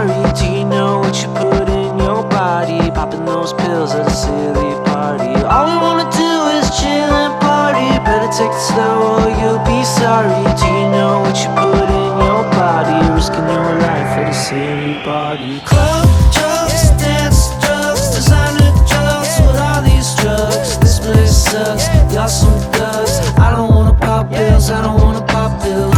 sorry? Do you know what you put in your body? Popping those pills at a silly party. All we wanna do is chill and party. Better take it slow or you'll be sorry. Do you know what you put in your body? Risking your life at a silly party. Club drugs, dance drugs, designer drugs. What are these drugs? This place sucks. Y'all some thugs. I don't wanna pop pills. I don't wanna pop pills.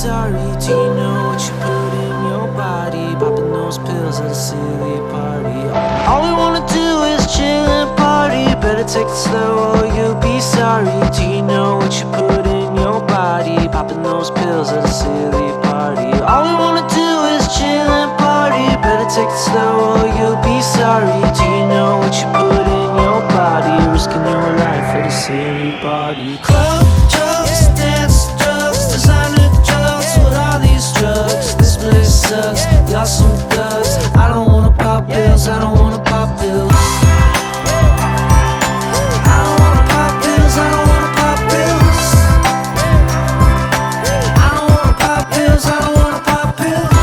Sorry, do you know what you put in your body? Popping those pills at a silly party. All we wanna do is chill and party. Better take it slow or you'll be sorry. Do you know what you put in your body? Popping those pills at a silly party. All we wanna do is chill and party. Better take it slow or you'll be sorry. Do you know what you put in your body? Risking your life at a silly party. Club drugs, dance drugs, designer drugs. What are these drugs? This place sucks. Y'all some thugs. I don't wanna pop pills. I don't wanna pop pills. I don't wanna pop pills. I don't wanna pop pills. I don't wanna pop pills. I don't wanna pop pills.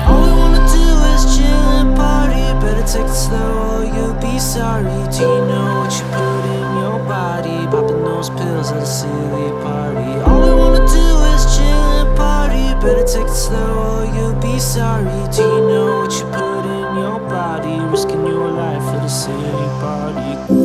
All we wanna do is chill and party. Better take it slow or you'll be sorry. Do you know what you put in your body? Popping those pills at a silly party. All we wanna do is chill and party. Better take it slow or you'll be sorry. Do you know what you put in your body? Risking your life at a silly party.